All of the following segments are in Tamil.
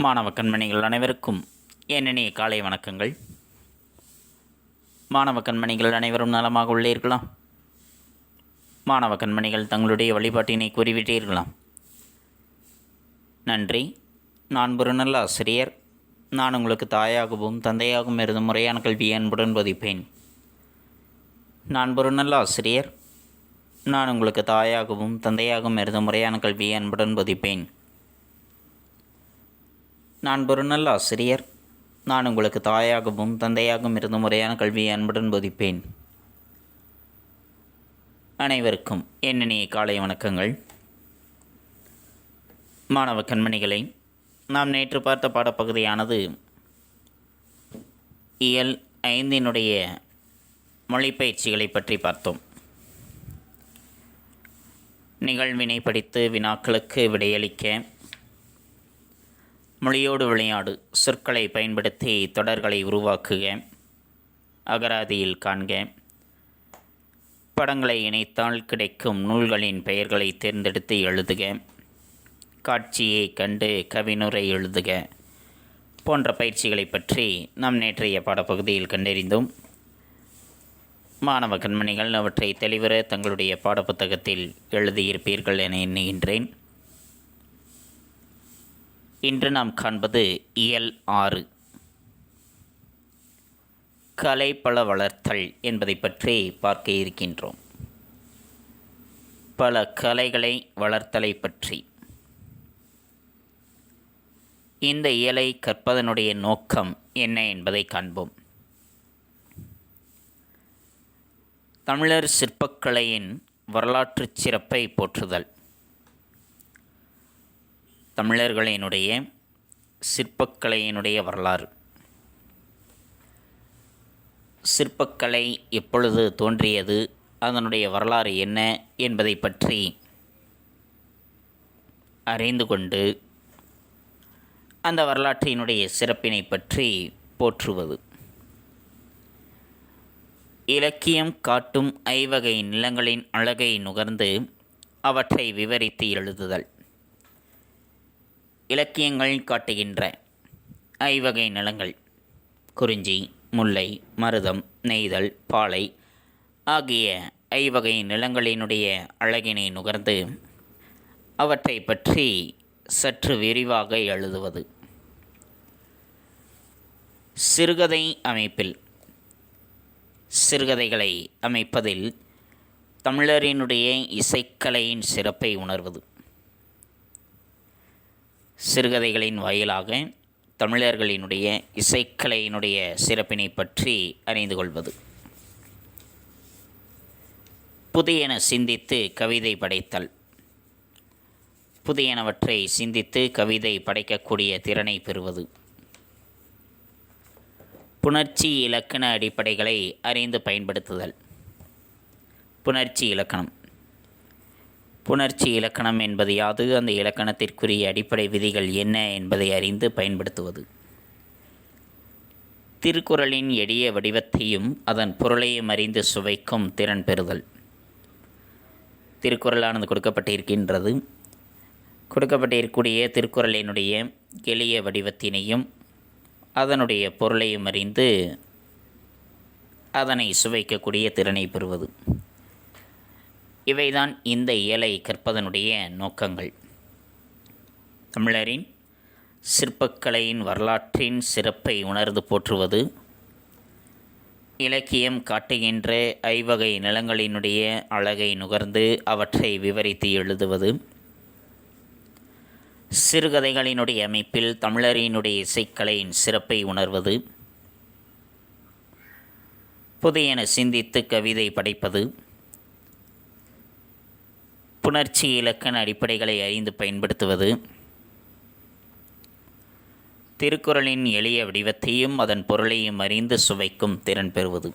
மாணவ கண்மணிகள் அனைவருக்கும் என்னென்னிய காலை வணக்கங்கள். மாணவ கண்மணிகள் அனைவரும் நலமாக உள்ளீர்களா? மாணவ கண்மணிகள் தங்களுடைய வழிபாட்டினை கூறிவிட்டீர்களா? நன்றி. நான் ஒரு நல்ல ஆசிரியர். நான் உங்களுக்கு தாயாகவும் தந்தையாகவும் இருந்து முறையான கல்வியை அன்புடன் போதிப்பேன். நான் ஒரு நல்ல ஆசிரியர். நான் உங்களுக்கு தாயாகவும் தந்தையாகவும் இருந்து முறையான கல்வியை அன்புடன் போதிப்பேன். நான் ஒரு நல்ல ஆசிரியர். நான் உங்களுக்கு தாயாகவும் தந்தையாகவும் இருந்து முறையான கல்வியை அன்புடன் போதிப்பேன். அனைவருக்கும் என்னென்னிய காலை வணக்கங்கள். மாணவ கண்மணிகளை, நாம் நேற்று பார்த்த பாடப்பகுதியானது இயல் 5 மொழிப்பயிற்சிகளை பற்றி பார்த்தோம். நிகழ்வினை படித்து வினாக்களுக்கு விடையளிக்க, மொழியோடு விளையாடு சொற்களை பயன்படுத்தி தொடர்களை உருவாக்குக, அகராதியில் காண்க, படங்களை இணைத்தால் கிடைக்கும் நூல்களின் பெயர்களை தேர்ந்தெடுத்து எழுதுக, காட்சியை கண்டு கவினுரை எழுதுக போன்ற பயிற்சிகளை பற்றி நாம் நேற்றைய பாடப்பகுதியில் கண்டறிந்தோம். மாணவ கண்மணிகள் அவற்றை தெளிவுற தங்களுடைய பாடப்புத்தகத்தில் எழுதியிருப்பீர்கள் என எண்ணுகின்றேன். இன்று நாம் காண்பது இயல் 6 கலை பல வளர்த்தல் என்பதை பற்றி பார்க்க இருக்கின்றோம். பல கலைகளை வளர்த்தலை பற்றி. இந்த இயலை கற்பதனுடைய நோக்கம் என்ன என்பதை காண்போம். தமிழர் சிற்பக்கலையின் வரலாற்றுச் சிறப்பை போற்றுதல். தமிழர்களினுடைய சிற்பக்கலையினுடைய வரலாறு. சிற்பக்கலை எப்பொழுது தோன்றியது, அதனுடைய வரலாறு என்ன என்பதை பற்றி அறிந்து கொண்டு அந்த வரலாற்றினுடைய சிறப்பினை பற்றி போற்றுவது. இலக்கியம் காட்டும் ஐவகை நிலங்களின் அழகை நுகர்ந்து அவற்றை விவரித்து எழுதுதல். இலக்கியங்கள் காட்டுகின்ற ஐவகை நிலங்கள் குறிஞ்சி, முல்லை, மருதம், நெய்தல், பாலை ஆகிய ஐவகை நிலங்களினுடைய அழகினை நுகர்ந்து அவற்றை பற்றி சற்று விரிவாக எழுதுவது. சிறுகதை அமைப்பில் சிறுகதைகளை அமைப்பதில் தமிழரினுடைய இசைக்கலையின் சிறப்பை உணர்வது. சிறுகதைகளின் வாயிலாக தமிழர்களினுடைய இசைக்கலையினுடைய சிறப்பினை பற்றி அறிந்து கொள்வது. புதியன சிந்தித்து கவிதை படைத்தல். புதியனவற்றை சிந்தித்து கவிதை படைக்கக்கூடிய திறனை பெறுவது. புணர்ச்சி இலக்கண அடிப்படைகளை அறிந்து பயன்படுத்துதல். புணர்ச்சி இலக்கணம். புணர்ச்சி இலக்கணம் என்பது யாது, அந்த இலக்கணத்திற்குரிய அடிப்படை விதிகள் என்ன என்பதை அறிந்து பயன்படுத்துவது. திருக்குறளின் எளிய வடிவத்தையும் அதன் பொருளையும் அறிந்து சுவைக்கும் திறன் பெறுதல். திருக்குறளானது கொடுக்கப்பட்டிருக்கின்றது. கொடுக்கப்பட்டிருக்கக்கூடிய திருக்குறளினுடைய எளிய வடிவத்தினையும் அதனுடைய பொருளையும் அறிந்து அதனை சுவைக்கக்கூடிய திறனை பெறுவது. இவைதான் இந்த இயலை கற்பதனுடைய நோக்கங்கள். தமிழரின் சிற்பக்கலையின் வரலாற்றின் சிறப்பை உணர்ந்து போற்றுவது. இலக்கியம் காட்டுகின்ற ஐவகை நிலங்களினுடைய அழகை நுகர்ந்து அவற்றை விவரித்து எழுதுவது. சிறுகதைகளினுடைய அமைப்பில் தமிழரினுடைய இசைக்கலையின் சிறப்பை உணர்வது. புதியன சிந்தித்து கவிதை படைப்பது. புணர்ச்சி இலக்கண அடிப்படைகளை அறிந்து பயன்படுத்துவது. திருக்குறளின் எளிய வடிவத்தையும் அதன் பொருளையும் அறிந்து சுவைக்கும் திறன் பெறுவது.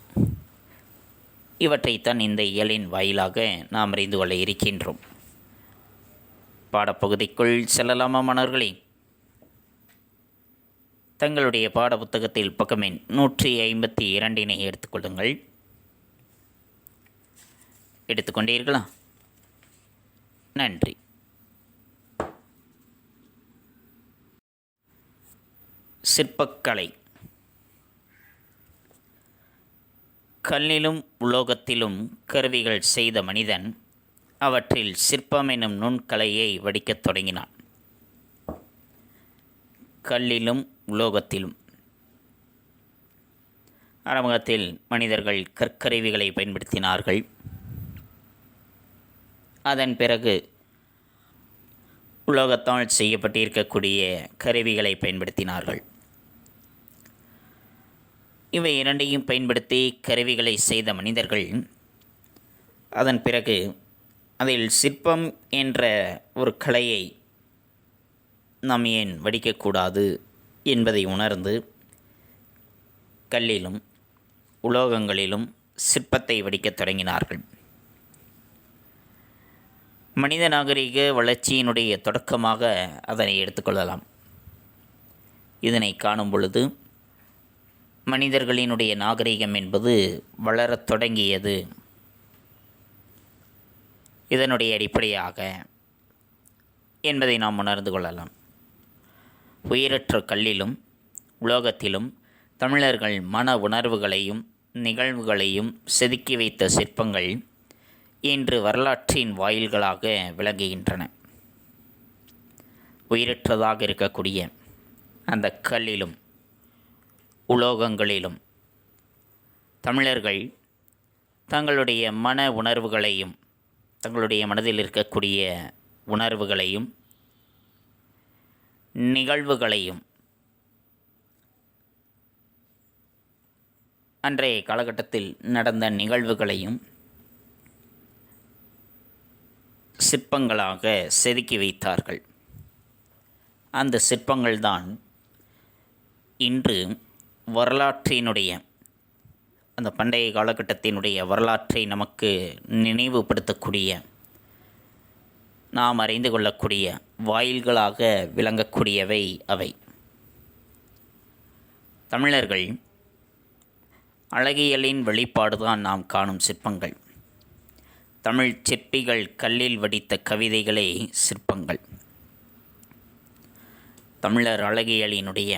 இவற்றைத்தான் இந்த இயலின் வாயிலாக நாம் அறிந்து கொள்ள இருக்கின்றோம். பாடப்பகுதிக்குள் செல்லலாமா மாணவர்களே? தங்களுடைய பாடப்புத்தகத்தில் பக்கம் எண் 152 எடுத்துக்கொள்ளுங்கள். எடுத்துக்கொண்டீர்களா? நன்றி. சிற்பக்கலை. கல்லிலும் உலோகத்திலும் கருவிகள் செய்த மனிதன் அவற்றில் சிற்பம் எனும் நுண்கலையை வடிக்கத் தொடங்கினான். கல்லிலும் உலோகத்திலும் ஆரம்பத்தில் மனிதர்கள் கற்கருவிகளை பயன்படுத்தினார்கள். அதன் பிறகு உலோகத்தால் செய்யப்பட்டிருக்கக்கூடிய கருவிகளை பயன்படுத்தினார்கள். இவை இரண்டையும் பயன்படுத்தி கருவிகளை செய்த மனிதர்கள் அதன் பிறகு அதில் சிற்பம் என்ற ஒரு கலையை நாம் ஏன் வடிக்கக்கூடாது என்பதை உணர்ந்து கல்லிலும் உலோகங்களிலும் சிற்பத்தை வடிக்கத் தொடங்கினார்கள். மனித நாகரிக வளர்ச்சியினுடைய தொடக்கமாக அதனை எடுத்துக்கொள்ளலாம். இதனை காணும் பொழுது மனிதர்களினுடைய நாகரிகம் என்பது வளரத் தொடங்கியது. இதனுடைய அடிப்படையாக என்பதை நாம் உணர்ந்து கொள்ளலாம். உயிரற்ற கல்லிலும் உலோகத்திலும் தமிழர்கள் மன உணர்வுகளையும் நிகழ்வுகளையும் செதுக்கி வைத்த சிற்பங்கள் இன்று வரலாற்றின் வாயில்களாக விளங்குகின்றன. உயிரற்றதாக இருக்கக்கூடிய அந்த கல்லிலும் உலோகங்களிலும் தமிழர்கள் தங்களுடைய மன உணர்வுகளையும் தங்களுடைய மனதில் இருக்கக்கூடிய உணர்வுகளையும் நிகழ்வுகளையும் அன்றைய காலகட்டத்தில் நடந்த நிகழ்வுகளையும் சிற்பங்களாக செதுக்கி வைத்தார்கள். அந்த சிற்பங்கள்தான் இன்று வரலாற்றினுடைய அந்த பண்டைய காலகட்டத்தினுடைய வரலாற்றை நமக்கு நினைவுபடுத்தக்கூடிய நாம் அறிந்து கொள்ளக்கூடிய வாயில்களாக விளங்கக்கூடியவை அவை. தமிழர்கள் அழகியலின் வெளிப்பாடுதான் நாம் காணும் சிற்பங்கள். தமிழ் சிற்பிகள் கல்லில் வடித்த கவிதைகளே சிற்பங்கள். தமிழர் அழகியலினுடைய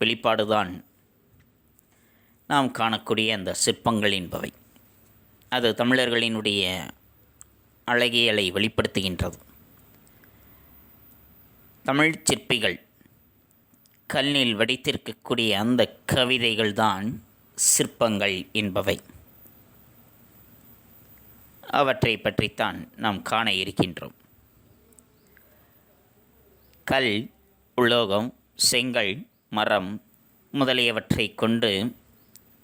வெளிப்பாடுதான் நாம் காணக்கூடிய அந்த சிற்பங்கள் என்பவை. அது தமிழர்களினுடைய அழகியலை வெளிப்படுத்துகின்றது. தமிழ் சிற்பிகள் கல்லில் வடித்திருக்கக்கூடிய அந்த கவிதைகள்தான் சிற்பங்கள் என்பவை. அவற்றை பற்றித்தான் நாம் காண இருக்கின்றோம். கல், உலோகம், செங்கல், மரம் முதலியவற்றை கொண்டு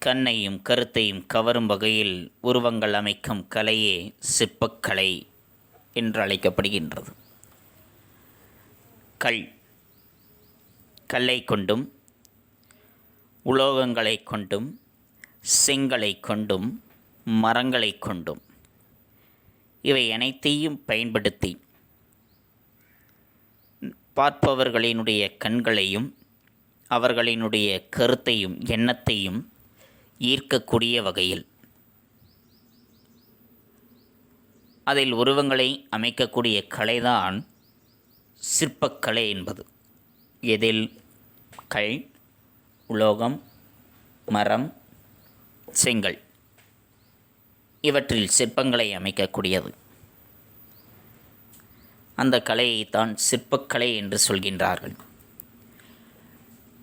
கண்ணையும் கருத்தையும் கவரும் வகையில் உருவங்கள் அமைக்கும் கலையே சிற்பக்கலை என்று அழைக்கப்படுகின்றது. கல்லை கொண்டும் உலோகங்களை கொண்டும் செங்கலை கொண்டும் மரங்களை கொண்டும் இவை அனைத்தையும் பயன்படுத்தி பார்ப்பவர்களினுடைய கண்களையும் அவர்களினுடைய கருத்தையும் எண்ணத்தையும் ஈர்க்கக்கூடிய வகையில் அதில் உருவங்களை அமைக்கக்கூடிய கலைதான் சிற்பக்கலை என்பது. எதில் கல், உலோகம், மரம், செங்கல் இவற்றில் சிற்பங்களை அமைக்கக்கூடியது. அந்த கலையைத்தான் சிற்பக்கலை என்று சொல்கின்றார்கள்.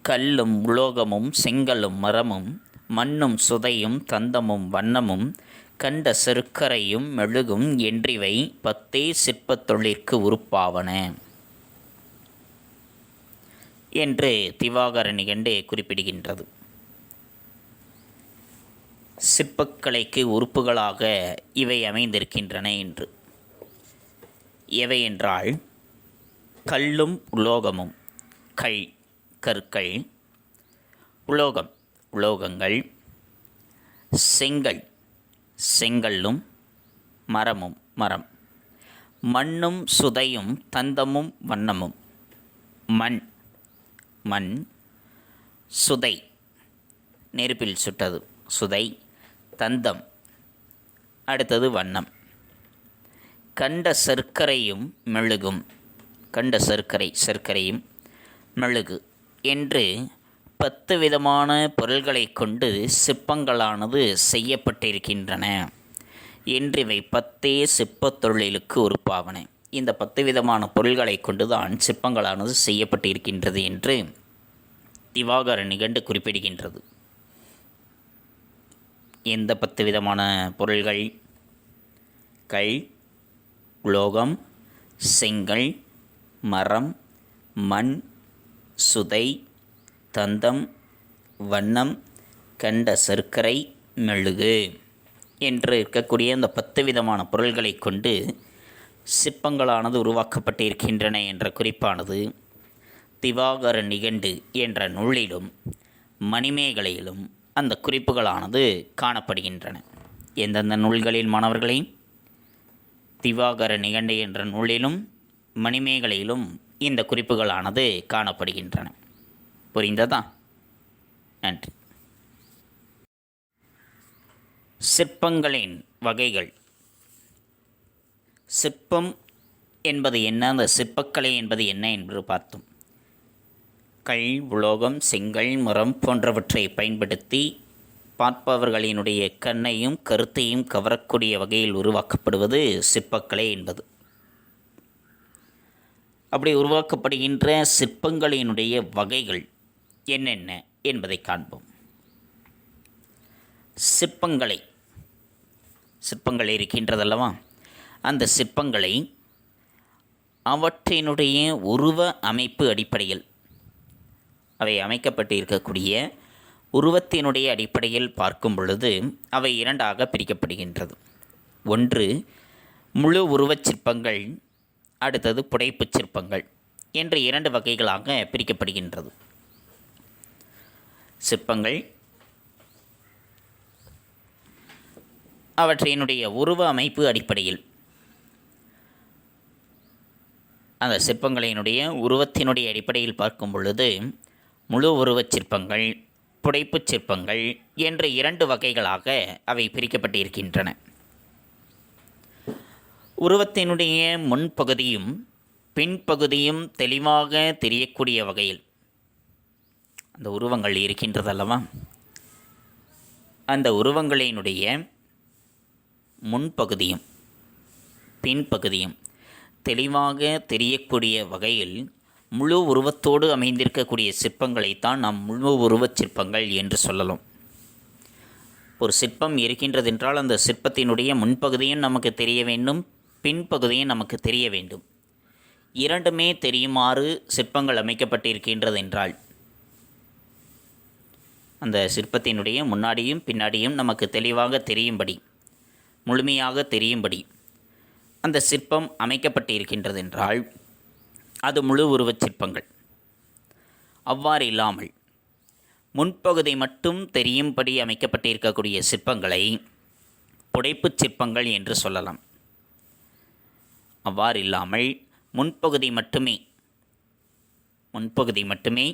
கல்லும் உலோகமும் செங்கலும் மரமும் மண்ணும் சுதையும் தந்தமும் வண்ணமும் கண்ட செருக்கரையும் மெழுகும் என்றிவை 10 சிற்பத் தொழிற்கு உறுப்பாவன என்று திவாகர நிகண்டு குறிப்பிடுகின்றது. சிற்பக்கலைக்கு உறுப்புகளாக இவை அமைந்திருக்கின்றன என்று. எவை என்றால் கல்லும் உலோகமும். கல் கற்கள், உலோகம் உலோகங்கள், செங்கல் செங்கல்லும், மரமும் மரம். மண்ணும் சுதையும் தந்தமும் வண்ணமும். மண் சுதை நெருப்பில் சுட்டது சுதை, தந்தம் அடுத்தது வண்ணம். கண்ட சர்க்கரையும் மெழுகும். கண்ட சர்க்கரையும் மெழுகு என்று 10 விதமான பொருள்களை கொண்டு சிற்பங்களானது செய்யப்பட்டிருக்கின்றன என்று இவை 10 சிற்பத் தொழிலுக்கு உறுப்பாவன. இந்த 10 விதமான பொருள்களை கொண்டுதான் சிற்பங்களானது செய்யப்பட்டிருக்கின்றது என்று திவாகர நிகண்டு குறிப்பிடுகின்றது. எந்த 10 விதமான பொருள்கள்? கல், உலோகம், செங்கல், மரம், மண், சுதை, தந்தம், வண்ணம், கண்ட சர்க்கரை, மெழுகு என்று இருக்கக்கூடிய இந்த 10 விதமான பொருள்களை கொண்டு சிற்பங்களானது உருவாக்கப்பட்டிருக்கின்றன என்ற குறிப்பானது திவாகர நிகண்டு என்ற நூலிலும் மணிமேகலையிலும் அந்த குறிப்புகளானது காணப்படுகின்றன. எந்தெந்த நூல்களில் மாணவர்களே? திவாகர நிகண்டு என்ற நூலிலும் மணிமேகலையிலும் இந்த குறிப்புகளானது காணப்படுகின்றன. புரிந்ததா? நன்றி. சிற்பங்களின் வகைகள். சிற்பம் என்பது என்ன, அந்த சிற்பக்கலை என்பது என்ன என்று பார்த்தோம். கல், உலோகம், செங்கல், மரம் போன்றவற்றை பயன்படுத்தி பார்ப்பவர்களினுடைய கண்ணையும் கருத்தையும் கவரக்கூடிய வகையில் உருவாக்கப்படுவது சிற்பக்கலை என்பது. அப்படி உருவாக்கப்படுகின்ற சிற்பங்களினுடைய வகைகள் என்னென்ன என்பதை காண்போம். சிற்பங்கள் இருக்கின்றதல்லவா, அந்த சிற்பங்களை அவற்றினுடைய உருவ அமைப்பு அடிப்படையில், அவை அமைக்கப்பட்டு இருக்கக்கூடிய உருவத்தினுடைய அடிப்படையில் பார்க்கும் பொழுது அவை இரண்டாக பிரிக்கப்படுகின்றது. ஒன்று முழு உருவச் சிற்பங்கள், அடுத்தது புடைப்புச் சிற்பங்கள் என்று 2 வகைகளாக பிரிக்கப்படுகின்றது. சிற்பங்கள் அவற்றினுடைய உருவ அமைப்பு அடிப்படையில், அந்த சிற்பங்களினுடைய உருவத்தினுடைய அடிப்படையில் பார்க்கும் பொழுது முழு உருவச் சிற்பங்கள், புடைப்புச் சிற்பங்கள் என்று 2 வகைகளாக அவை பிரிக்கப்பட்டிருக்கின்றன. உருவத்தினுடைய முன்பகுதியும் பின்பகுதியும் தெளிவாக தெரியக்கூடிய வகையில் அந்த உருவங்கள் இருக்கின்றதல்லவா, அந்த உருவங்களினுடைய முன்பகுதியும் பின்பகுதியும் தெளிவாக தெரியக்கூடிய வகையில் முழு உருவத்தோடு அமைந்திருக்கக்கூடிய சிற்பங்களைத்தான் நாம் முழு உருவச் சிற்பங்கள் என்று சொல்லலாம். ஒரு சிற்பம் இருக்கின்றதென்றால் அந்த சிற்பத்தினுடைய முன்பகுதியும் நமக்கு தெரிய வேண்டும், பின்பகுதியும் நமக்கு தெரிய வேண்டும். இரண்டுமே தெரியுமாறு சிற்பங்கள் அமைக்கப்பட்டிருக்கின்றது என்றால் அந்த சிற்பத்தினுடைய முன்னாடியும் பின்னாடியும் நமக்கு தெளிவாக தெரியும்படி, முழுமையாக தெரியும்படி அந்த சிற்பம் அமைக்கப்பட்டு இருக்கின்றது என்றால் அது முழு உருவச் சிற்பங்கள். அவ்வாறு இல்லாமல் முன்பகுதி மட்டும் தெரியும்படி அமைக்கப்பட்டிருக்கக்கூடிய சிற்பங்களை புடைப்புச் சிற்பங்கள் என்று சொல்லலாம். அவ்வாறு இல்லாமல் முன்பகுதி மட்டுமே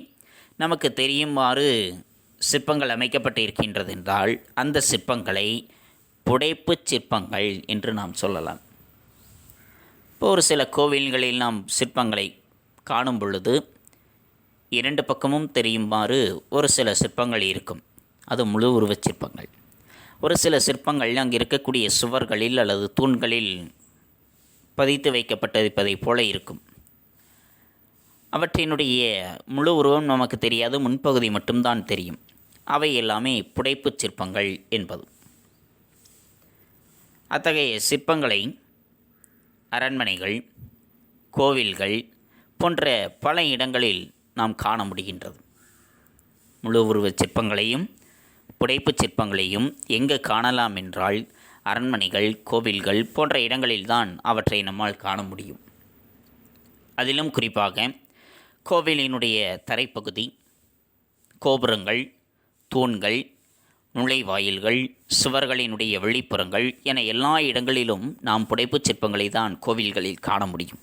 நமக்கு தெரியுமாறு சிற்பங்கள் அமைக்கப்பட்டு இருக்கின்றது என்றால் அந்த சிற்பங்களை புடைப்புச் சிற்பங்கள் என்று நாம் சொல்லலாம். இப்போ ஒரு சில கோவில்களில் நாம் சிற்பங்களை காணும் பொழுது 2 பக்கமும் தெரியுமாறு ஒரு சில சிற்பங்கள் இருக்கும், அது முழு உருவச் சிற்பங்கள். ஒரு சில சிற்பங்கள் அங்கே இருக்கக்கூடிய சுவர்களில் அல்லது தூண்களில் பதித்து வைக்கப்பட்டிருப்பதைப் போல இருக்கும். அவற்றினுடைய முழு உருவம் நமக்கு தெரியாது, முன்பகுதி மட்டும்தான் தெரியும். அவை எல்லாமே புடைப்புச் சிற்பங்கள் என்பது. அத்தகைய சிற்பங்களை அரண்மனைகள், கோவில்கள் போன்ற பல இடங்களில் நாம் காண முடிகின்றது. முழு உருவச் சிற்பங்களையும் புடைப்புச் சிற்பங்களையும் எங்கே காணலாம் என்றால் அரண்மனைகள், கோவில்கள் போன்ற இடங்களில்தான் அவற்றை நம்மால் காண முடியும். அதிலும் குறிப்பாக கோவிலினுடைய தரைப்பகுதி, கோபுரங்கள், தூண்கள், நுழைவாயில்கள், சுவர்களினுடைய வெளிப்புறங்கள் என எல்லா இடங்களிலும் நாம் புடைப்புச் சிற்பங்களை தான் கோவில்களில் காண முடியும்.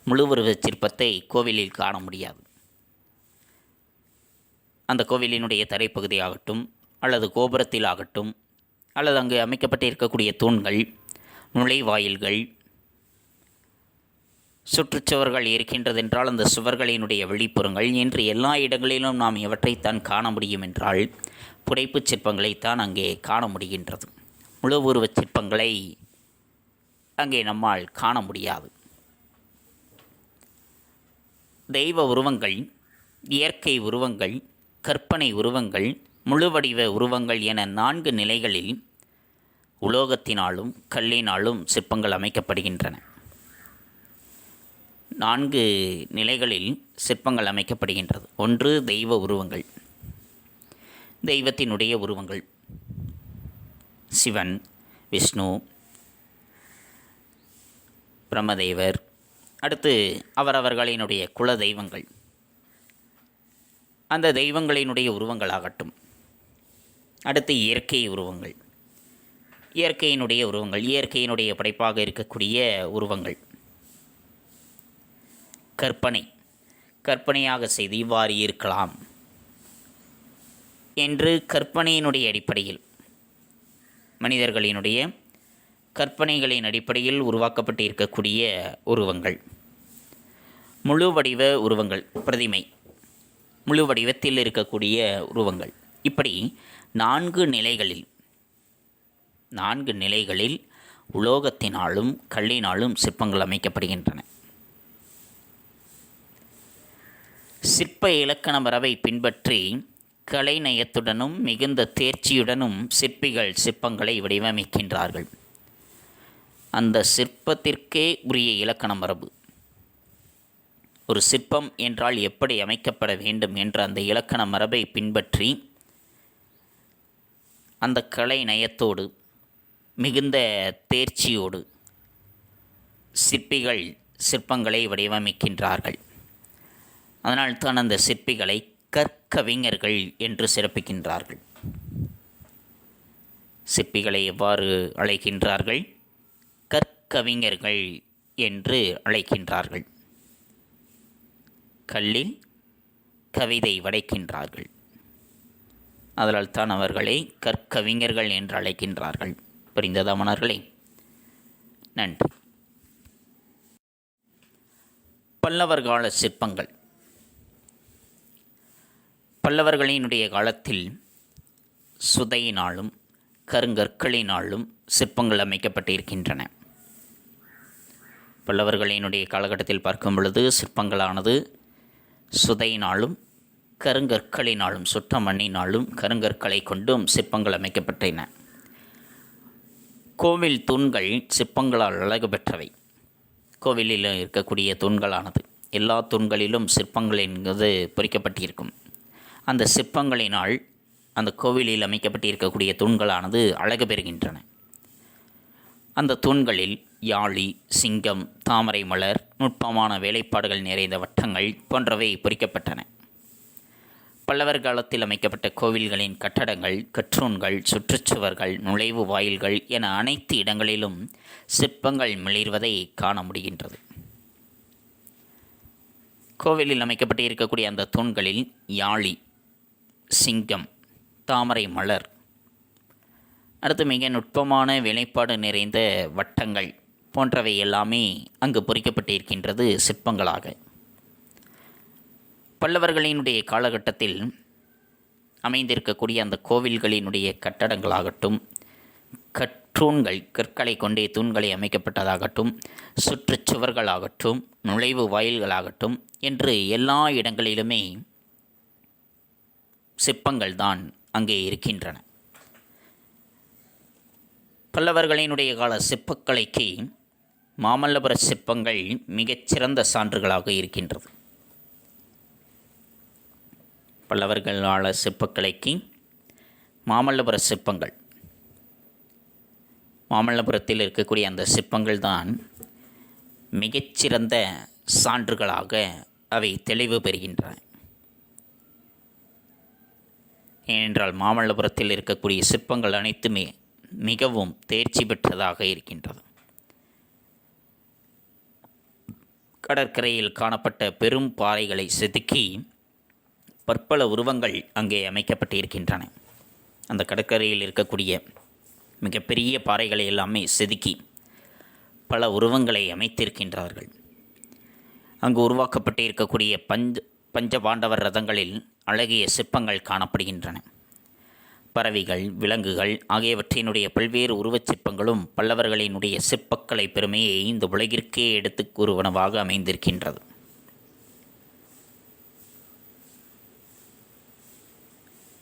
முழு உருவச் சிற்பத்தை கோவிலில் காண முடியாது. அந்த கோவிலினுடைய தரைப்பகுதியாகட்டும் அல்லது கோபுரத்தில் ஆகட்டும் அல்லது அங்கு அமைக்கப்பட்டு இருக்கக்கூடிய தூண்கள், நுழைவாயில்கள் சுற்றுச்சுவர்கள் இருக்கின்றதென்றால் அந்த சுவர்களினுடைய வெளிப்புறங்கள் என்று எல்லா இடங்களிலும் நாம் எவற்றைத்தான் காண முடியும் என்றால் புடைப்புச் சிற்பங்களைத்தான் அங்கே காண முடிகின்றது. முழு உருவச் சிற்பங்களை அங்கே நம்மால் காண முடியாது. தெய்வ உருவங்கள், இயற்கை உருவங்கள், கற்பனை உருவங்கள், முழுவடிவ உருவங்கள் என 4 நிலைகளில் உலோகத்தினாலும் கல்லினாலும் சிற்பங்கள் அமைக்கப்படுகின்றன. 4 நிலைகளில் சிற்பங்கள் அமைக்கப்படுகின்றது. ஒன்று தெய்வ உருவங்கள், தெய்வத்தினுடைய உருவங்கள், சிவன், விஷ்ணு, பிரம்மதேவர், அடுத்து அவரவர்களினுடைய குல தெய்வங்கள், அந்த தெய்வங்களினுடைய உருவங்களாகட்டும். அடுத்து இயற்கை உருவங்கள், இயற்கையினுடைய உருவங்கள், இயற்கையினுடைய படைப்பாக இருக்கக்கூடிய உருவங்கள். கற்பனையாக செய்து இவ்வாறு இருக்கலாம் என்று கற்பனையினுடைய அடிப்படையில், மனிதர்களினுடைய கற்பனைகளின் அடிப்படையில் உருவாக்கப்பட்டு இருக்கக்கூடிய உருவங்கள். முழு வடிவ உருவங்கள், பிரதிமை, முழு வடிவத்தில் இருக்கக்கூடிய உருவங்கள். இப்படி 4 நிலைகளில் உலோகத்தினாலும் கல்லினாலும் சிற்பங்கள் அமைக்கப்படுகின்றன. சிற்ப இலக்கண மரபை பின்பற்றி கலைநயத்துடனும் மிகுந்த தேர்ச்சியுடனும் சிற்பிகள் சிற்பங்களை வடிவமைக்கின்றார்கள். அந்த சிற்பத்திற்கே உரிய இலக்கண மரபு, ஒரு சிற்பம் என்றால் எப்படி அமைக்கப்பட வேண்டும் என்ற அந்த இலக்கண மரபை பின்பற்றி அந்த கலை நயத்தோடு மிகுந்த தேர்ச்சியோடு சிற்பிகள் சிற்பங்களை வடிவமைக்கின்றார்கள். அதனால்தான் அந்த சிற்பிகளை கற்கவிஞர்கள் என்று சிறப்பிக்கின்றார்கள். சிற்பிகளை எவ்வாறு அழைக்கின்றார்கள்? கற்கவிஞர்கள் என்று அழைக்கின்றார்கள். கல்லில் கவிதை வடைக்கின்றார்கள். அதனால் தான் அவர்களை கற்கவிஞர்கள் என்று அழைக்கின்றார்கள். புரிந்ததா மன்னர்களே? நன்றி. பல்லவர் கால சிற்பங்கள். பல்லவர்களினுடைய காலத்தில் சுதையினாலும் கருங்கற்களினாலும் சிற்பங்கள் அமைக்கப்பட்டிருக்கின்றன. பல்லவர்களினுடைய காலகட்டத்தில் பார்க்கும் பொழுது சிற்பங்களானது சுதையினாலும் கருங்கற்களினாலும், சுட்ட மண்ணினாலும் கருங்கற்களை கொண்டும் சிற்பங்கள் அமைக்கப்பட்டன. கோவில் தூண்கள் சிற்பங்களால் அழகு பெற்றவை. கோவிலில் இருக்கக்கூடிய தூண்களானது எல்லா தூண்களிலும் சிற்பங்கள் என்பது பொறிக்கப்பட்டிருக்கும். அந்த சிற்பங்களினால் அந்த கோவிலில் அமைக்கப்பட்டிருக்கக்கூடிய தூண்களானது அழகு பெறுகின்றன. அந்த தூண்களில் யாழி, சிங்கம், தாமரை மலர், நுட்பமான வேலைப்பாடுகள் நிறைந்த வட்டங்கள் போன்றவை பொறிக்கப்பட்டன. பல்லவர் காலத்தில் அமைக்கப்பட்ட கோவில்களின் கட்டடங்கள், கற்றூன்கள், சுற்றுச்சுவர்கள், நுழைவு வாயில்கள் என அனைத்து இடங்களிலும் சிற்பங்கள் மிளிர்வதை காண முடிகின்றது. கோவிலில் அமைக்கப்பட்டு இருக்கக்கூடிய அந்த தூண்களில் யாழி, சிங்கம், தாமரை மலர், அடுத்து மிக நுட்பமான வேலைப்பாடு நிறைந்த வட்டங்கள் போன்றவை எல்லாமே அங்கு பொறிக்கப்பட்டிருக்கின்றது சிற்பங்களாக. பல்லவர்களினுடைய காலகட்டத்தில் அமைந்திருக்கக்கூடிய அந்த கோவில்களினுடைய கட்டடங்களாகட்டும், கற்றூன்கள், கற்களை கொண்டே தூண்களை அமைக்கப்பட்டதாகட்டும், சுற்றுச்சுவர்களாகட்டும், நுழைவு வாயில்களாகட்டும் என்று எல்லா இடங்களிலுமே சிற்பங்கள் தான் அங்கே இருக்கின்றன. பல்லவர்களினுடைய கால சிற்பக்கலைக்கு மாமல்லபுர சிற்பங்கள் மிகச்சிறந்த சான்றுகளாக இருக்கின்றது. பல்லவர்கள் கால சிற்பக்கலைக்கு மாமல்லபுர சிற்பங்கள், மாமல்லபுரத்தில் இருக்கக்கூடிய அந்த சிற்பங்கள் தான் மிகச்சிறந்த சான்றுகளாக அவை தெளிவு பெறுகின்றன. ஏனென்றால் மாமல்லபுரத்தில் இருக்கக்கூடிய சிற்பங்கள் அனைத்துமே மிகவும் தேர்ச்சி பெற்றதாக இருக்கின்றது. கடற்கரையில் காணப்பட்ட பெரும் பாறைகளை செதுக்கி பற்பல உருவங்கள் அங்கே அமைக்கப்பட்டிருக்கின்றன. அந்த கடற்கரையில் இருக்கக்கூடிய மிகப்பெரிய பாறைகளை எல்லாமே செதுக்கி பல உருவங்களை அமைத்திருக்கின்றார்கள். அங்கு உருவாக்கப்பட்டு இருக்கக்கூடிய பஞ்சபாண்டவர் ரதங்களில் அழகிய சிற்பங்கள் காணப்படுகின்றன. பறவைகள், விலங்குகள் ஆகியவற்றினுடைய பல்வேறு உருவச் சிற்பங்களும் பல்லவர்களினுடைய சிற்பக்கலை பெருமையை இந்த உலகிற்கே எடுத்து கூறுவனவாக அமைந்திருக்கின்றது.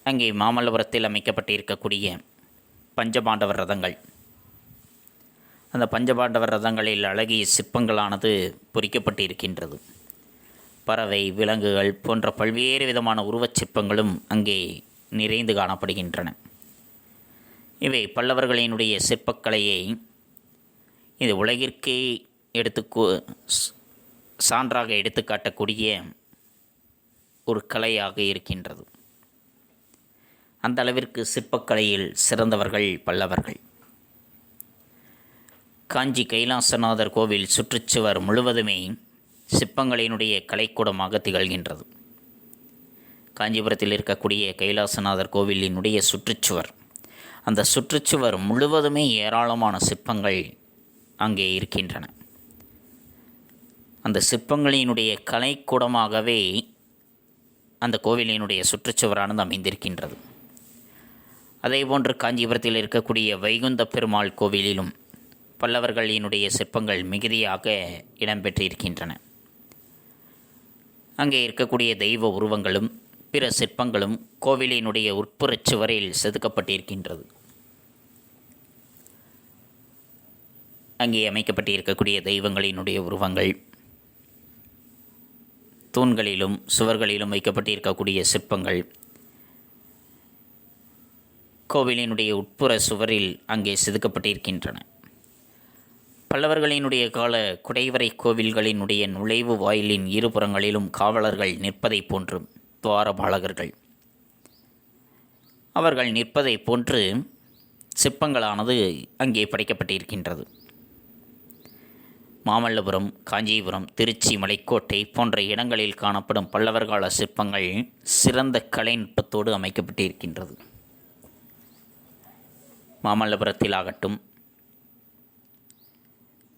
அங்கே மாமல்லபுரத்தில் அமைக்கப்பட்டிருக்கக்கூடிய பஞ்சபாண்டவர் ரதங்கள், அந்த பஞ்சபாண்டவர் ரதங்களில் அழகிய சிற்பங்களானது பொறிக்கப்பட்டு இருக்கின்றது. பறவை, விலங்குகள் போன்ற பல்வேறு விதமான உருவச் சிற்பங்களும் அங்கே நிறைந்து காணப்படுகின்றன. இவை பல்லவர்களினுடைய சிற்பக்கலையை இது உலகிற்கே சான்றாக எடுத்துக்காட்டக்கூடிய ஒரு கலையாக இருக்கின்றது. அந்த அளவிற்கு சிற்பக்கலையில் சிறந்தவர்கள் பல்லவர்கள். காஞ்சி கைலாசநாதர் கோவில் சுற்றுச்சுவர் முழுவதுமே சிற்பங்களினுடைய கலைக்கூடமாக திகழ்கின்றது. காஞ்சிபுரத்தில் இருக்கக்கூடிய கைலாசநாதர் கோவிலினுடைய சுற்றுச்சுவர், அந்த சுற்றுச்சுவர் முழுவதுமே ஏராளமான சிற்பங்கள் அங்கே இருக்கின்றன. அந்த சிற்பங்களினுடைய கலைக்கூடமாகவே அந்த கோவிலினுடைய சுற்றுச்சுவரானது அமைந்திருக்கின்றது. அதேபோன்று காஞ்சிபுரத்தில் இருக்கக்கூடிய வைகுந்த பெருமாள் கோவிலிலும் பல்லவர்களினுடைய சிற்பங்கள் மிகுதியாக இடம்பெற்றிருக்கின்றன. அங்கே இருக்கக்கூடிய தெய்வ உருவங்களும் பிற சிற்பங்களும் கோவிலினுடைய உட்புறச் சுவரில் செதுக்கப்பட்டிருக்கின்றது. அங்கே அமைக்கப்பட்டிருக்கக்கூடிய தெய்வங்களினுடைய உருவங்கள், தூண்களிலும் சுவர்களிலும் வைக்கப்பட்டிருக்கக்கூடிய சிற்பங்கள், கோவிலினுடைய உட்புற சுவரில் அங்கே செதுக்கப்பட்டிருக்கின்றன. பல்லவர்களினுடைய கால குடைவரை கோவில்களினுடைய நுழைவு வாயிலின் இருபுறங்களிலும் காவலர்கள் நிற்பதைப் போன்றும் துவாரபாலகர்கள் அவர்கள் நிற்பதைப் போன்று சிற்பங்களானது அங்கே படைக்கப்பட்டிருக்கின்றது. மாமல்லபுரம், காஞ்சிபுரம், திருச்சி, மலைக்கோட்டை போன்ற இடங்களில் காணப்படும் பல்லவர் கால சிற்பங்கள் சிறந்த கலைநுட்பத்தோடு அமைக்கப்பட்டிருக்கின்றது. மாமல்லபுரத்தில் ஆகட்டும்,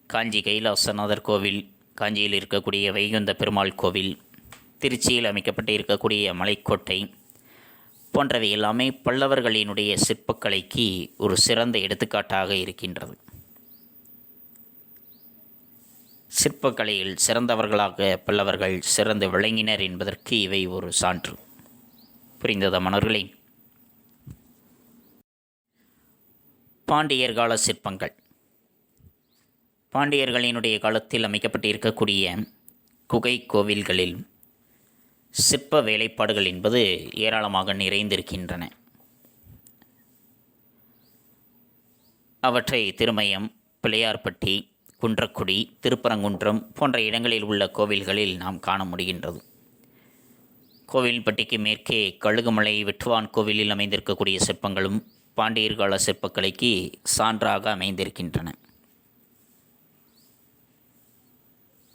காஞ்சி கைலாசநாதர் கோவில், காஞ்சியில் இருக்கக்கூடிய வைகுந்த பெருமாள் கோவில், திருச்சியில் அமைக்கப்பட்டு இருக்கக்கூடிய மலைக்கோட்டை போன்றவை எல்லாமே பல்லவர்களினுடைய சிற்பக்கலைக்கு ஒரு சிறந்த எடுத்துக்காட்டாக இருக்கின்றது. சிற்பக்கலையில் சிறந்தவர்களாக பல்லவர்கள் சிறந்து விளங்கினர் என்பதற்கு இவை ஒரு சான்று. புரிந்ததா மன்னர்களே? பாண்டியர் கால சிற்பங்கள். பாண்டியர்களினுடைய காலத்தில் அமைக்கப்பட்டிருக்கக்கூடிய குகை கோவில்களில் சிற்ப வேலைப்பாடுகள் என்பது ஏராளமாக நிறைந்திருக்கின்றன. அவற்றை திருமயம், பிள்ளையார்பட்டி, குன்றக்குடி, திருப்பரங்குன்றம் போன்ற இடங்களில் உள்ள கோவில்களில் நாம் காண முடிகின்றது. கோவில்பட்டிக்கு மேற்கே கழுகுமலை வெட்டுவான் கோவிலில் அமைந்திருக்கக்கூடிய சிற்பங்களும் பாண்டியர் கால சிற்பக்கலைக்கு சான்றாக அமைந்திருக்கின்றன.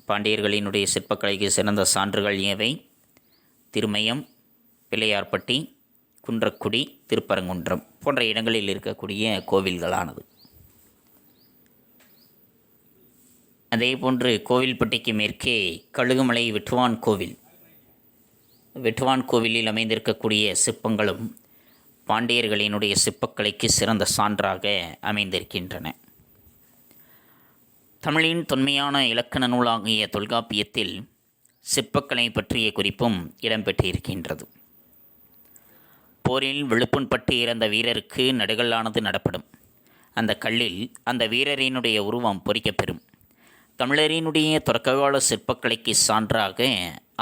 பாண்டியர்களினுடைய சிற்பக்கலைக்கு சிறந்த சான்றுகள் எவை? திருமயம், பிள்ளையார்பட்டி, குன்றக்குடி, திருப்பரங்குன்றம் போன்ற இடங்களில் இருக்கக்கூடிய கோவில்களானது. அதேபோன்று கோவில்பட்டிக்கு மேற்கே கழுகுமலை வெட்டுவான் கோவில், வெட்டுவான் கோவிலில் அமைந்திருக்கக்கூடிய சிற்பங்களும் பாண்டியர்களினுடைய சிற்பக்கலைக்கு சிறந்த சான்றாக அமைந்திருக்கின்றன. தமிழின் தொன்மையான இலக்கண நூலாகிய தொல்காப்பியத்தில் சிற்பக்கலை பற்றிய குறிப்பும் இடம்பெற்றிருக்கின்றது. போரில் விழுப்புண்பட்டு இறந்த வீரருக்கு நடுகல்லானது நடப்படும். அந்த கல்லில் அந்த வீரரினுடைய உருவம் பொறிக்கப்பெறும். தமிழரினுடைய தொடக்ககால சிற்பக்கலைக்கு சான்றாக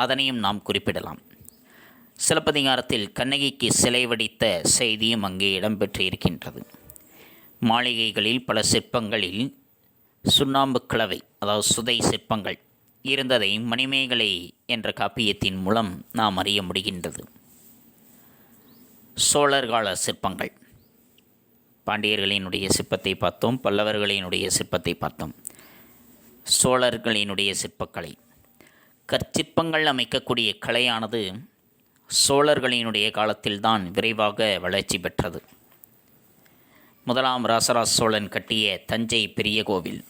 அதனையும் நாம் குறிப்பிடலாம். சிலப்பதிகாரத்தில் கண்ணகிக்கு சிலை வடித்த செய்தியும் அங்கே இடம்பெற்றிருக்கின்றது. மாளிகைகளில் பல சிற்பங்களில் சுண்ணாம்பு கலவை, அதாவது சுதை சிற்பங்கள் இருந்ததை மணிமேகலை என்ற காப்பியத்தின் மூலம் நாம் அறிய முடிகின்றது. சோழர்கால சிற்பங்கள். பாண்டியர்களினுடைய சிற்பத்தை பார்த்தோம், பல்லவர்களினுடைய சிற்பத்தை பார்த்தோம். சோழர்களினுடைய சிற்பக்கலை, கற்சிற்பங்கள் அமைக்கக்கூடிய கலையானது சோழர்களினுடைய காலத்தில்தான் விரைவாக வளர்ச்சி பெற்றது. முதலாம் ராசராச சோழன் கட்டிய தஞ்சை பெரிய கோவில்,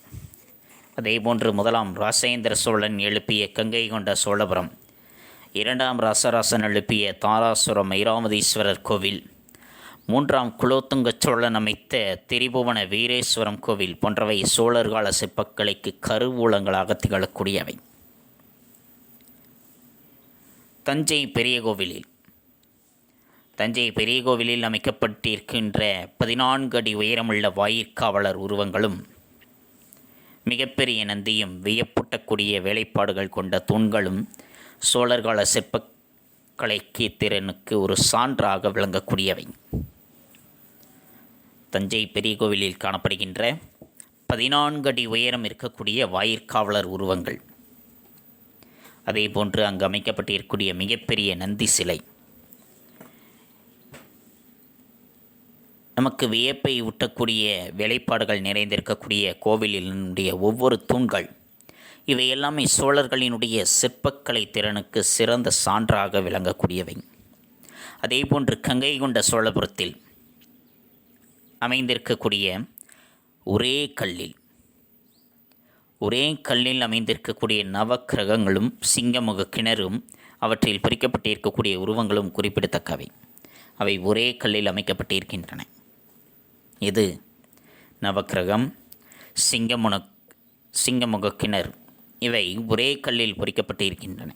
அதேபோன்று முதலாம் ராசேந்திர சோழன் எழுப்பிய கங்கை கொண்ட சோழபுரம், இரண்டாம் ராசராசன் எழுப்பிய தாராசுரம் ஐராவதீஸ்வரர் கோவில், மூன்றாம் குலோத்துங்க சோழன் அமைத்த திரிபுவன வீரேஸ்வரம் கோவில் போன்றவை சோழர்கால சிற்பக்கலைக்கு கருவூலங்களாக திகழக்கூடியவை. தஞ்சை பெரிய கோவிலில் அமைக்கப்பட்டிருக்கின்ற 14 அடி உயரமுள்ள வாயிற்காவலர் உருவங்களும் மிகப்பெரிய நந்தியும் வியப்பூட்டக்கூடிய வேலைப்பாடுகள் கொண்ட தூண்களும் சோழர்கால சிற்பக்கலைக்கு திறனுக்கு ஒரு சான்றாக விளங்கக்கூடியவை. தஞ்சை பெரிய கோவிலில் காணப்படுகின்ற 14 அடி உயரம் இருக்கக்கூடிய வாயிற்காவலர் உருவங்கள், அதேபோன்று அங்கு அமைக்கப்பட்டிருக்கக்கூடிய மிகப்பெரிய நந்தி சிலை, நமக்கு வியப்பை ஊட்டக்கூடிய வேலைப்பாடுகள் நிறைந்திருக்கக்கூடிய கோவிலினுடைய ஒவ்வொரு தூண்கள், இவை எல்லாமே சோழர்களினுடைய சிற்பக்கலை திறனுக்கு சிறந்த சான்றாக விளங்கக்கூடியவை. அதேபோன்று கங்கை கொண்ட சோழபுரத்தில் அமைந்திருக்கக்கூடிய ஒரே கல்லில் அமைந்திருக்கக்கூடிய நவக்கிரகங்களும் சிங்கமுக கிணறும் அவற்றில் பொறிக்கப்பட்டிருக்கக்கூடிய உருவங்களும் குறிப்பிடத்தக்கவை. அவை ஒரே கல்லில் அமைக்கப்பட்டிருக்கின்றன. இது நவக்கிரகம், சிங்கமுக கிணறு, இவை ஒரே கல்லில் பொறிக்கப்பட்டிருக்கின்றன.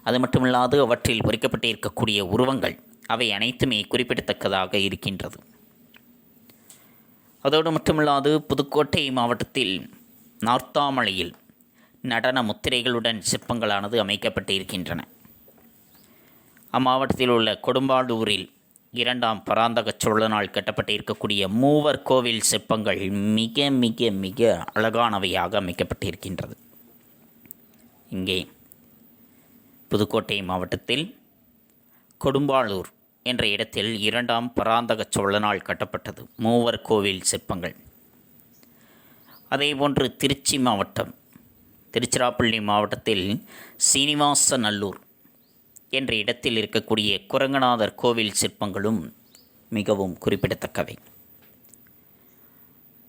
அது மட்டுமல்லாது அவற்றில் பொறிக்கப்பட்டிருக்கக்கூடிய உருவங்கள் அவை அனைத்துமே குறிப்பிடத்தக்கதாக இருக்கின்றது. அதோடு மட்டுமல்லாது புதுக்கோட்டை மாவட்டத்தில் நார்த்தாமலையில் நடன முத்திரைகளுடன் சிற்பங்களானது அமைக்கப்பட்டிருக்கின்றன. அம்மாவட்டத்தில் உள்ள கொடும்பாளூரில் இரண்டாம் பராந்தக சோழனால் கட்டப்பட்டிருக்கக்கூடிய மூவர் கோவில் சிற்பங்கள் மிக மிக மிக அழகானவையாக அமைக்கப்பட்டிருக்கின்றது. இங்கே புதுக்கோட்டை மாவட்டத்தில் கொடும்பாளூர் என்ற இடத்தில் இரண்டாம் பராந்தக சோழனால் கட்டப்பட்டது மூவர் கோவில் சிற்பங்கள். அதேபோன்று திருச்சிராப்பள்ளி மாவட்டத்தில் சீனிவாசநல்லூர் என்ற இடத்தில் இருக்கக்கூடிய குரங்கநாதர் கோவில் சிற்பங்களும் மிகவும் குறிப்பிடத்தக்கவை.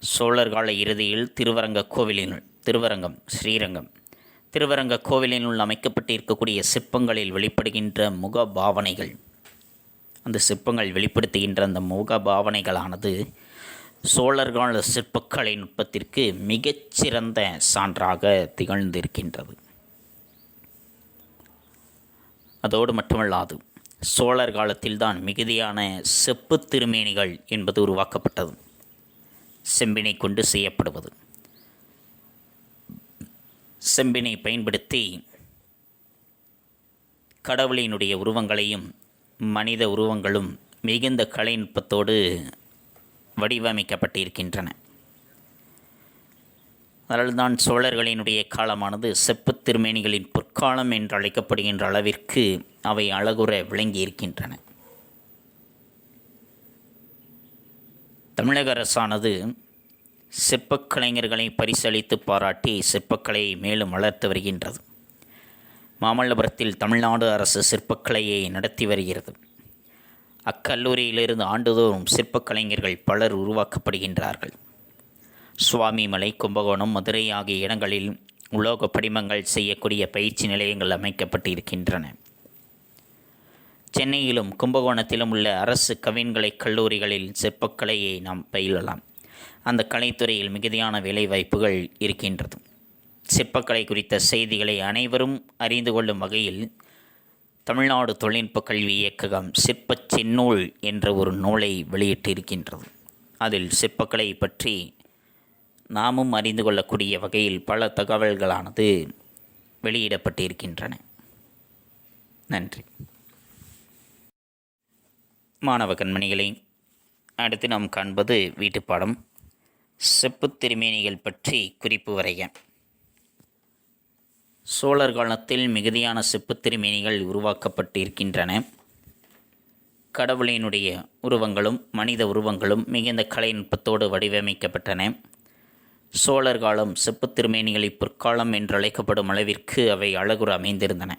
சோழர் கால இறுதியில் திருவரங்க கோவிலினுள் அமைக்கப்பட்டிருக்கக்கூடிய சிற்பங்களில் வெளிப்படுகின்ற முக பாவனைகள், அந்த சிற்பங்கள் வெளிப்படுத்துகின்ற அந்த முக பாவனைகளானது சோழர்கால சிற்பக்கலை நுட்பத்திற்கு மிகச்சிறந்த சான்றாக திகழ்ந்திருக்கின்றது. அதோடு மட்டுமல்லாது சோழர் காலத்தில்தான் மிகுதியான செப்பு திருமேனிகள் என்பது உருவாக்கப்பட்டது. செம்பினை கொண்டு செய்யப்படுவது. செம்பினை பயன்படுத்தி கடவுளினுடைய உருவங்களையும் மனித உருவங்களும் மிகுந்த கலைநுட்பத்தோடு வடிவமைக்கப்பட்டிருக்கின்றன. அதனால்தான் சோழர்களினுடைய காலமானது செப்புத் திருமேனிகளின் பொற்காலம் என்று அழைக்கப்படுகின்ற அளவிற்கு அவை அழகுற விளங்கியிருக்கின்றன. தமிழக அரசானது சிற்பக்கலைஞர்களை பரிசளித்து பாராட்டி சிற்பக்கலையை மேலும் வளர்த்து வருகின்றது. மாமல்லபுரத்தில் தமிழ்நாடு அரசு சிற்பக்கலையை நடத்தி வருகிறது. அக்கல்லூரியிலிருந்து ஆண்டுதோறும் சிற்பக்கலைஞர்கள் பலர் உருவாக்கப்படுகின்றார்கள். சுவாமிமலை, கும்பகோணம், மதுரை ஆகிய இடங்களில் உலோக படிமங்கள் செய்யக்கூடிய பயிற்சி நிலையங்கள் அமைக்கப்பட்டிருக்கின்றன. சென்னையிலும் கும்பகோணத்திலும் உள்ள அரசு கவின்கலை கல்லூரிகளில் சிற்பக்கலையை நாம் பயிலலாம். அந்த கலைத்துறையில் மிகுதியான வேலைவாய்ப்புகள் இருக்கின்றது. சிற்பக்கலை குறித்த செய்திகளை அனைவரும் அறிந்து கொள்ளும் வகையில் தமிழ்நாடு தொழில்நுட்ப கல்வி இயக்ககம் சிற்பச் செந்நூல் என்ற ஒரு நூலை வெளியிட்டிருக்கின்றது. அதில் சிற்பக்கலை பற்றி நாமும் அறிந்து கொள்ளக்கூடிய வகையில் பல தகவல்களானது வெளியிடப்பட்டிருக்கின்றன. நன்றி. மாணவ கண்மணிகளை, அடுத்து நாம் காண்பது வீட்டுப்பாடம். செப்புத் திருமேனிகள் பற்றி குறிப்பு வரைய. சோழர் காலத்தில் மிகுதியான செப்புத் திருமேனிகள் உருவாக்கப்பட்டிருக்கின்றன. கடவுளினுடைய உருவங்களும் மனித உருவங்களும் மிகுந்த கலைநுட்பத்தோடு வடிவமைக்கப்பட்டன. சோழர் காலம் செப்புத் திருமேனிகளை பொற்காலம் என்றழைக்கப்படும் அளவிற்கு அவை அழகுற அமைந்திருந்தன.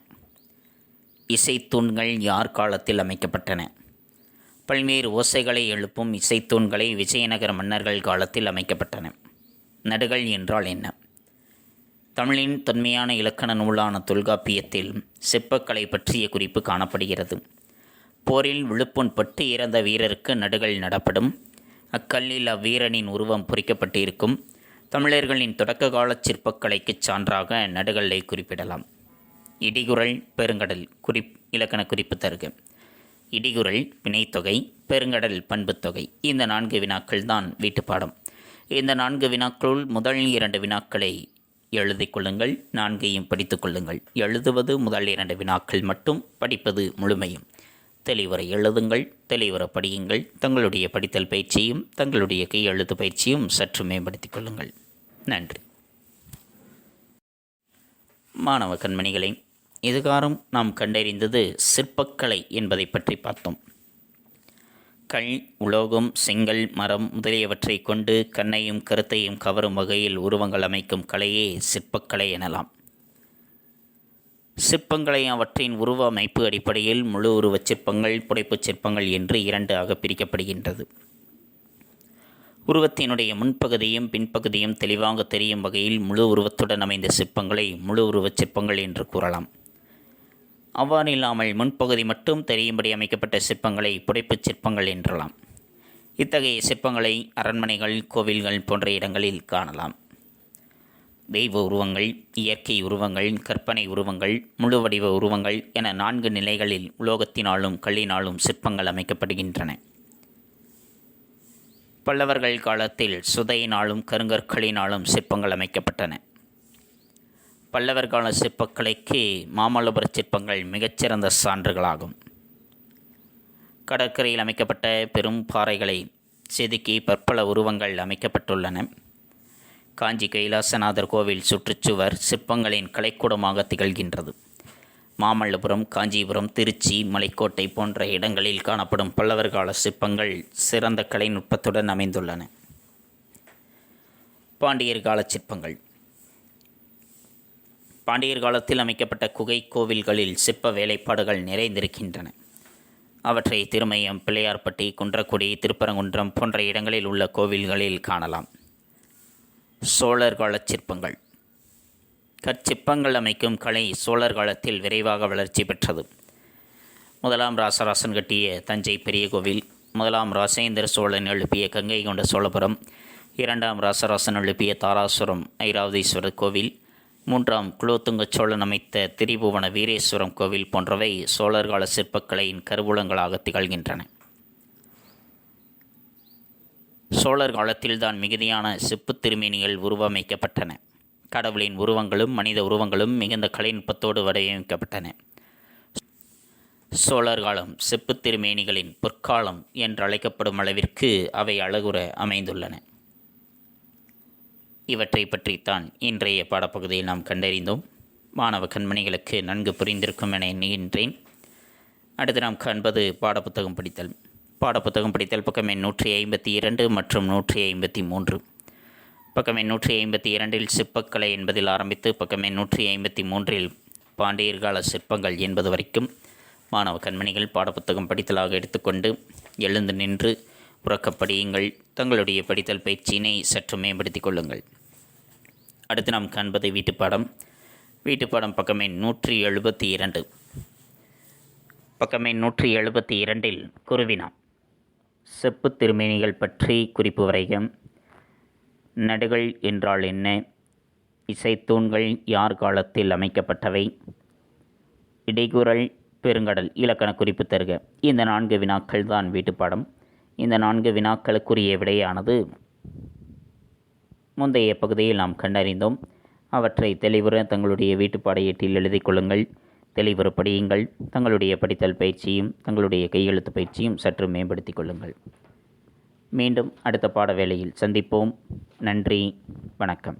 இசைத்தூண்கள் யார் காலத்தில் அமைக்கப்பட்டன? பல்வேறு ஓசைகளை எழுப்பும் இசைத்தூண்களை விஜயநகர மன்னர்கள் காலத்தில் அமைக்கப்பட்டன. நடுகள் என்றால் என்ன? தமிழின் தொன்மையான இலக்கண நூலான தொல்காப்பியத்தில் சிற்பக்கலை பற்றிய குறிப்பு காணப்படுகிறது. போரில் விழுப்புண்பட்டு இறந்த வீரருக்கு நடுகள் நடப்படும். அக்கல்லில் அவ்வீரனின் உருவம் பொறிக்கப்பட்டு இருக்கும். தமிழர்களின் தொடக்க கால சிற்பக்கலைக்குச் சான்றாக நடுகல்லை குறிப்பிடலாம். இடிகுறள், பெருங்கடல் இலக்கண குறிப்பு தருக. இடிகுறள் வினைத்தொகை, பெருங்கடல் பண்புத்தொகை. இந்த 4 வினாக்கள் தான் வீட்டுப்பாடம். இந்த 4 வினாக்களுள் முதல் 2 வினாக்களை எழுதிக் கொள்ளுங்கள், 4ஐயும் படித்துக் கொள்ளுங்கள். எழுதுவது முதல் 2 வினாக்கள் மட்டும், படிப்பது முழுமையும். தெளிவுரை எழுதுங்கள், தெளிவுற படியுங்கள். தங்களுடைய படித்தல் பயிற்சியும் தங்களுடைய கையெழுத்து பயிற்சியும் சற்று மேம்படுத்திக் கொள்ளுங்கள். நன்றி. மாணவ கண்மணிகளை, இதுகாரும் நாம் கண்டறிந்தது சிற்பக்கலை என்பதை பற்றி பார்த்தோம். கல், உலோகம், செங்கல், மரம் முதலியவற்றை கொண்டு கண்ணையும் கருத்தையும் கவரும் வகையில் உருவங்கள் அமைக்கும் கலையே சிற்பக்கலை எனலாம். சிற்பங்களை அவற்றின் உருவ அமைப்பு அடிப்படையில் முழு உருவச் சிற்பங்கள், புடைப்புச் சிற்பங்கள் என்று 2ஆக பிரிக்கப்படுகின்றது. உருவத்தினுடைய முன்பகுதியும் பின்பகுதியும் தெளிவாக தெரியும் வகையில் முழு உருவத்துடன் அமைந்த சிற்பங்களை முழு உருவச் சிற்பங்கள் என்று கூறலாம். அவ்வாறு இல்லாமல் முன்பகுதி மட்டும் தெரியும்படி அமைக்கப்பட்ட சிற்பங்களை புடைப்புச் சிற்பங்கள் என்றலாம். இத்தகைய சிற்பங்களை அரண்மனைகள், கோவில்கள் போன்ற இடங்களில் காணலாம். தெய்வ உருவங்கள், இயற்கை உருவங்கள், கற்பனை உருவங்கள், முழு வடிவ உருவங்கள் என 4 நிலைகளில் உலோகத்தினாலும் கல்லினாலும் சிற்பங்கள் அமைக்கப்படுகின்றன. பல்லவர்கள் காலத்தில் சுதையினாலும் கருங்கற்களினாலும் சிற்பங்கள் அமைக்கப்பட்டன. பல்லவர் கால சிற்பக்கலைக்கு மாமல்லபுர சிற்பங்கள் மிகச்சிறந்த சான்றுகளாகும். கடற்கரையில் அமைக்கப்பட்ட பெரும் பாறைகளை செதுக்கி பற்பல உருவங்கள் அமைக்கப்பட்டுள்ளன. காஞ்சி கைலாசநாதர் கோவில் சுற்றுச்சுவர் சிற்பங்களின் கலைக்கூடமாக திகழ்கின்றது. மாமல்லபுரம், காஞ்சிபுரம், திருச்சி, மலைக்கோட்டை போன்ற இடங்களில் காணப்படும் பல்லவர் கால சிற்பங்கள் சிறந்த கலைநுட்பத்துடன் அமைந்துள்ளன. பாண்டியர் கால சிற்பங்கள். பாண்டியர் காலத்தில் அமைக்கப்பட்ட குகை கோவில்களில் சிற்ப வேலைப்பாடுகள் நிறைந்திருக்கின்றன. அவற்றை திருமயம், பிள்ளையார்பட்டி, குன்றக்குடி, திருப்பரங்குன்றம் போன்ற இடங்களில் உள்ள கோவில்களில் காணலாம். சோழர் கால சிற்பங்கள். கற்சிற்பங்கள் அமைக்கும் கலை சோழர் காலத்தில் விரைவாக வளர்ச்சி பெற்றது. 1ஆம் ராசராசன் கட்டிய தஞ்சை பெரிய கோவில், 1ஆம் ராசேந்திர சோழன் எழுப்பிய கங்கை கொண்ட சோழபுரம், 2ஆம் ராசராசன் எழுப்பிய தாராசுரம் ஐராவதீஸ்வரர் கோவில், 3ஆம் குலோத்துங்க சோழன் அமைத்த திரிபுவன வீரேஸ்வரம் கோவில் போன்றவை சோழர் கால சிற்பக்கலையின் கருவூலங்களாக திகழ்கின்றன. சோழர் காலத்தில்தான் மிகுதியான செப்பு திருமேனிகள் உருவமைக்கப்பட்டன. கடவுளின் உருவங்களும் மனித உருவங்களும் மிகுந்த கலைநுட்பத்தோடு வடிவமைக்கப்பட்டன. சோழர் காலம் செப்பு திருமேனிகளின் பொற்காலம் என்று அழைக்கப்படும் அளவிற்கு அவை அழகுற அமைந்துள்ளன. இவற்றை பற்றித்தான் இன்றைய பாடப்பகுதியில் நாம் கண்டறிந்தோம். மாணவ கண்மணிகளுக்கு நன்கு புரிந்திருக்கும் என எண்ணுகின்றேன். அடுத்து நாம் காண்பது பாடப்புத்தகம் படித்தல். பாடப்புத்தகம் படித்தல் பக்கம் எண் 152 மற்றும் 153. பக்கம் எண் 152 சிற்பக்கலை என்பதில் ஆரம்பித்து பக்கம் எண் 153 பாண்டியர் கால சிற்பங்கள் என்பது வரைக்கும் மாணவ கண்மணிகள் பாடப்புத்தகம் படித்தலாக எடுத்துக்கொண்டு எழுந்து நின்று உறக்கப்படியுங்கள். தங்களுடைய படித்தல் பயிற்சியினை சற்று மேம்படுத்திக் கொள்ளுங்கள். அடுத்து நாம் காண்பது வீட்டுப்பாடம். வீட்டுப்பாடம் பக்கம் எண் 172. பக்கம் எண் 172 குருவினா. செப்பு திருமேனிகள் பற்றி குறிப்பு வரைக. நடுகள் என்றால் என்ன? இசைத்தூண்கள் யார் காலத்தில் அமைக்கப்பட்டவை? இடைகுறள், பெருங்கடல் இலக்கண குறிப்பு தருக. இந்த 4 வினாக்கள் தான் வீட்டுப்பாடம். இந்த 4 வினாக்களுக்குரிய விடையானது முந்தைய பகுதியில் நாம் கண்டறிந்தோம். அவற்றை தெளிவுற தங்களுடைய வீட்டுப்பாட ஏட்டில் எழுதிக் கொள்ளுங்கள். தெளிவுற படியுங்கள். தங்களுடைய படித்தல் பயிற்சியும் தங்களுடைய கையெழுத்து பயிற்சியும் சற்று மேம்படுத்திக் கொள்ளுங்கள். மீண்டும் அடுத்த பாட வேளையில் சந்திப்போம். நன்றி, வணக்கம்.